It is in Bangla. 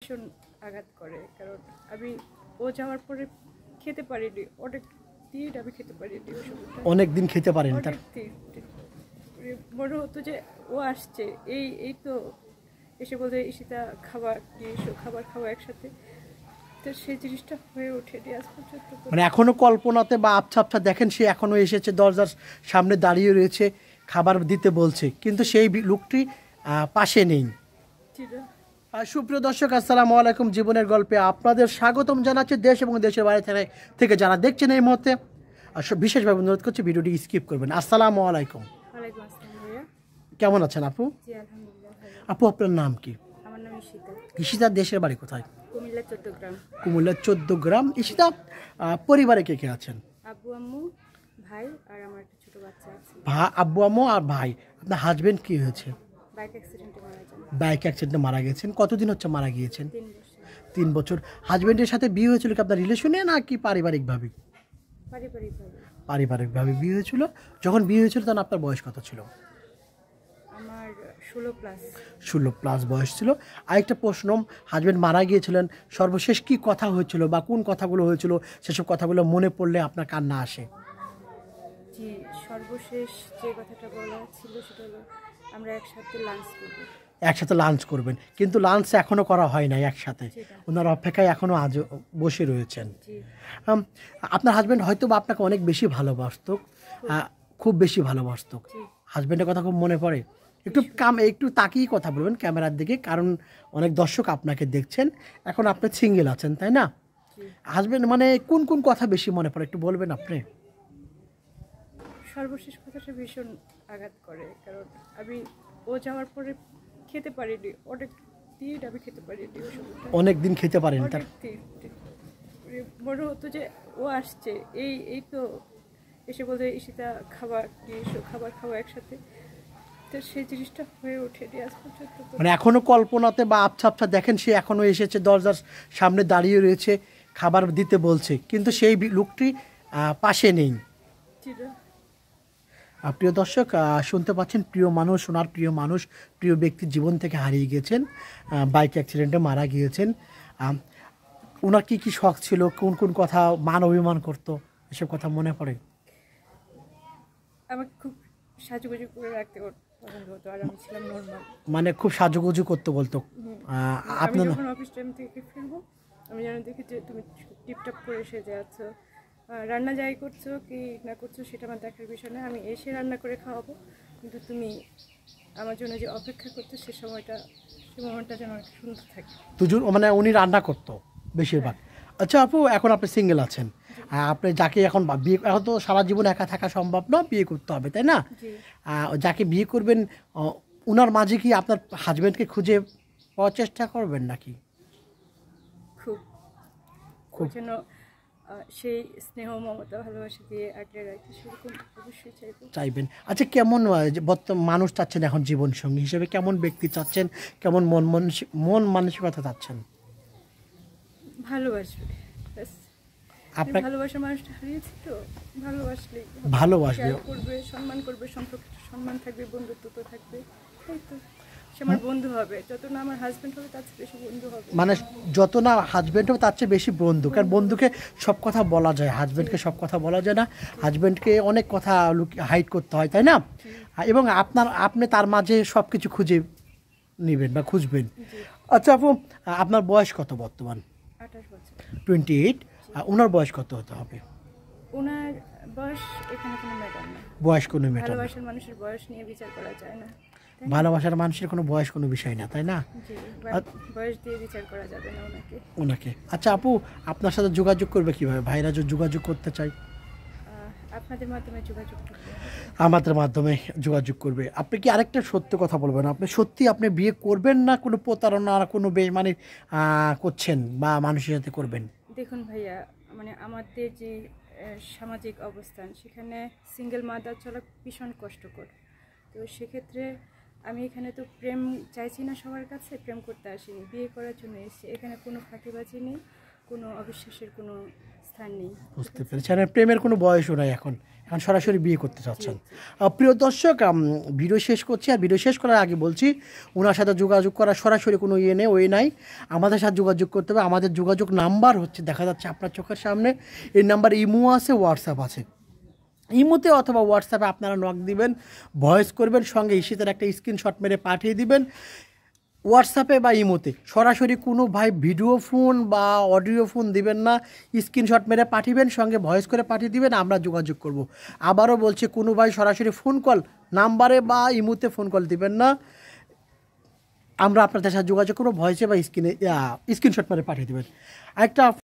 ভীষণ আঘাত করে, কারণ আমি ও যাওয়ার পরে খেতে পারিনি, অনেক দিন আমি খেতে পারিনি। অনেক দিন খেতে পারিনি, তার মনে হতো যে ও আসছে, এই তো এসে বলতে ঈশিতা খাবার নিয়ে এসো, খাবার খাওয়া একসাথে, তো সেই জিনিসটা হয়ে ওঠেনি আজ পর্যন্ত। মানে এখনো কল্পনাতে বা আবছা আবছা দেখেন সে এখনো এসেছে, দরজার সামনে দাঁড়িয়ে রয়েছে, খাবার দিতে বলছে, কিন্তু সেই লোকটি পাশে নেই। সুপ্রিয় দর্শক, আসসালামু আলাইকুম। জীবনের গল্পে আপনাদের স্বাগতম জানাচ্ছি দেশ এবং দেশের বাইরে থেকে যারা দেখছেন এই মুহূর্তে। বিশেষভাবে অনুরোধ করছি ভিডিওটি স্কিপ করবেন। আসসালামু আলাইকুম। ওয়ালাইকুম আসসালাম ভাইয়া। কেমন আছেন আপু? জি আলহামদুলিল্লাহ ভালো। আপু আপনার নাম কি? আমার নাম ঈশিতা। ঈশিতার দেশের বাড়ি কোথায়? কুমিল্লা 14 গ্রাম। কুমিল্লা 14 গ্রাম। ঈশিতা, পরিবারে কে কে আছেন? আব্বু আম্মু ভাই আর আমার একটা ছোট বাচ্চা আছে। আব্বু আম্মু আর ভাই। আপনার হাজবেন্ড কি হয়েছে? বাইক অ্যাক্সিডেন্টে মারা যান। বাইক অ্যাক্সিডেন্টে মারা গেছেন। কতদিন হচ্ছে মারা গিয়েছেন? 3 বছর। 3 বছর। হাজবেন্ডের সাথে বিয়ে হয়েছিল কি আপনার রিলেশনে না কি পারিবারিকভাবে? পারিবারিকভাবে। পারিবারিকভাবে বিয়ে হয়েছিল। যখন বিয়ে হয়েছিল তখন আপনার বয়স কত ছিল? আমার 16 প্লাস। 16 প্লাস বয়স ছিল। আরেকটা প্রশ্ন, হাজবেন্ড মারা গিয়েছিলেন, সর্বশেষ কি কথা হয়েছিল বা কোন কথাগুলো হয়েছিল, সেসব কথাগুলো মনে পড়লে আপনার কান্না আসে? জি, সর্বশেষ যে কথাটা বলা ছিল সেটা হলো আমরা একসাথে লাঞ্চ করব। একসাথে লাঞ্চ করবেন, কিন্তু লাঞ্চ এখনো করা হয় নাই একসাথে। ওনার অপেক্ষায় এখনো আজ বসে রয়েছেন। আপনার হাজবেন্ড হয়তো বা আপনাকে অনেক বেশি ভালোবাসত, খুব বেশি ভালোবাসত। হাজবেন্ডের কথা খুব মনে পড়ে? একটু তাকিয়ে কথা বলবেন ক্যামেরার দিকে, কারণ অনেক দর্শক আপনাকে দেখছেন। এখন আপনি সিঙ্গেল আছেন, তাই না? হাজবেন্ড মানে কোন কোন কথা বেশি মনে পড়ে একটু বলবেন আপনি? সর্বশেষ কথাটা ভীষণ আঘাত করে, কারণ আমি ও যাওয়ার পরে খেতে পারিনি, অনেক দিন আমি খেতে পারিনি। অনেক দিন খেতে পারেন, তার মনে হতো যে ও আসছে, এই তো এসে বলতে ঈশিতা খাবার নিয়ে এসো, খাবার খাওয়া একসাথে, তো সেই জিনিসটা হয়ে ওঠেনি আজ পর্যন্ত। মানে এখনো কল্পনাতে বা আবছা আবছা দেখেন সে এখনো এসেছে, দরজার সামনে দাঁড়িয়ে রয়েছে, খাবার দিতে বলছে, কিন্তু সেই লোকটি পাশে নেই। প্রিয় দর্শক, শুনতে পাচ্ছেন প্রিয় মানুষ, ওনার প্রিয় মানুষ, প্রিয় ব্যক্তির জীবন থেকে হারিয়ে গেছেন, বাইক অ্যাক্সিডেন্টে মারা গিয়েছেন। ওনার কি কি শখ ছিল, কোন কোন কথা মান অভিমান করতো, এসব কথা মনে পড়ে? আমাকে খুব সাজুগুজু করে রাখতে পছন্দ হতো, আর আমি ছিলাম নরমাল। মানে খুব সাজুগুজু করতে বলতো। আপনি যখন অফিস টাইম থেকে ফিরবো, আমি যেন দেখি যে তুমি টিপটপ করে সেজে আছো, রান্না যাই করছো কি না করছো সেটা আমার দেখার বিষয় না, আমি এসে রান্না করে খাওয়াবো, কিন্তু তুমি আমার জন্য যে অপেক্ষা করছো সে মোমেন্টটা যেন অনেক সুন্দর থাকে। দুজন মানে উনি রান্না করতো বেশিরভাগ। আচ্ছা আপু, এখন আপনি সিঙ্গেল আছেন, আপনি যাকে এখন বিয়ে, এখন তো সারা জীবন একা থাকা সম্ভব না, বিয়ে করতে হবে, তাই না? যাকে বিয়ে করবেন ওনার মাঝে কি আপনার হাজবেন্ডকে খুঁজে পাওয়ার চেষ্টা করবেন নাকি? খুব যেন সেই স্নেহ মমতা ভালোবাসা দিয়ে আগলে রাখি, সেরকম অবশ্যই চাইবেন। আচ্ছা, কেমন বর্তমান মানুষ চাচ্ছেন এখন জীবন সঙ্গী হিসেবে? কেমন ব্যক্তি চাচ্ছেন, কেমন মন মানসিকতা চাচ্ছেন? ভালোবাসবে, ভালোবাসার মানুষটা হারিয়েছি তো, ভালোবাসবে, করবে, সম্মান করবে, সম্পর্কটা সম্মান থাকবে, বন্ধুত্ব তো থাকবে, তাই তো। সে আমার বন্ধু হবে, যত না আমার হাজবেন্ড হবে তার চেয়ে বেশি বন্ধু হবে। মানে যত না হাজবেন্ড হবে তার চেয়ে বেশি বন্ধু, কারণ বন্ধুকে সব কথা বলা যায়, হাজবেন্ডকে সব কথা বলা যায় না, হাজবেন্ডকে অনেক কথা হাইড করতে হয়, তাই না? এবং আপনি তার মাঝে সব কিছু খুঁজে নেবেন বা খুঁজবেন। আচ্ছা আপু, আপনার বয়স কত বর্তমান? 28 বছর। 28। ওনার বয়স কত হতে হবে? ওনার বয়স এখানে কোনো ম্যাটার না, বয়স কোনো ম্যাটার না। ভালোবাসার মানুষের বয়স নিয়ে বিচার করা যায় না, ভালোবাসার মানুষের কোনো বয়স কোনো বিষয় না, তাই না? বয়স দিয়ে বিচার করা যাবে না ওনাকে। আচ্ছা আপু, আপনার সাথে যোগাযোগ করবে কিভাবে? ভাইরা যদি যোগাযোগ করতে চাই? আপনাদের মাধ্যমে যোগাযোগ করবে। আমাদের মাধ্যমে যোগাযোগ করবে। আপনি কি আরেকটা সত্য কথা বলবেন, আপনি সত্যি আপনি বিয়ে করবেন না কোনো প্রতারণা আর কোনো মানে করছেন বা মানুষের সাথে করবেন? দেখুন ভাইয়া, মানে আমাদের যে সামাজিক অবস্থান, সেখানে সিঙ্গেল মাদার চলা ভীষণ কষ্টকর। তো সেক্ষেত্রে আমি এখানে তো প্রেম চাইছি না সবার কাছে, প্রেম করতে আসিনি, বিয়ে করার জন্য এসেছি। এখানে কোনো ফাঁকিবাজি নেই, কোনো অবিশ্বাসের কোনো স্থান নেই। বুঝতে পেরেছি। আর প্রেমের কোনো বয়সও নাই এখন, এখন সরাসরি বিয়ে করতে চাচ্ছেন। প্রিয় দর্শক, ভিডিও শেষ করছি। আর ভিডিও শেষ করার আগে বলছি, ওনার সাথে যোগাযোগ করার সরাসরি কোনো ওয়ে নাই, আমাদের সাথে যোগাযোগ করতে হবে। আমাদের যোগাযোগ নাম্বার হচ্ছে, দেখা যাচ্ছে আপনার চোখের সামনে, এই নাম্বার ইমো আছে, হোয়াটসঅ্যাপ আছে। ইমোতে অথবা হোয়াটসঅ্যাপে আপনারা নক দিবেন, ভয়েস করবেন, সঙ্গে ইশিতার একটা স্ক্রিনশট মেরে পাঠিয়ে দিবেন। হোয়াটসঅ্যাপে বা ইমোতে সরাসরি কোনো ভাই ভিডিও ফোন বা অডিও ফোন দিবেন না, স্ক্রিনশট মেরে পাঠিয়েবেন, সঙ্গে ভয়েস করে পাঠিয়ে দিবেন, আমরা যোগাযোগ করব। আবারও বলছি, কোনো ভাই সরাসরি ফোন কল নাম্বারে বা ইমোতে ফোন কল দিবেন না, আমরা আপনাদের সাথে যোগাযোগ করবো, ভয়েসে বা স্ক্রিনশট মেরে পাঠিয়ে দেবেন। একটা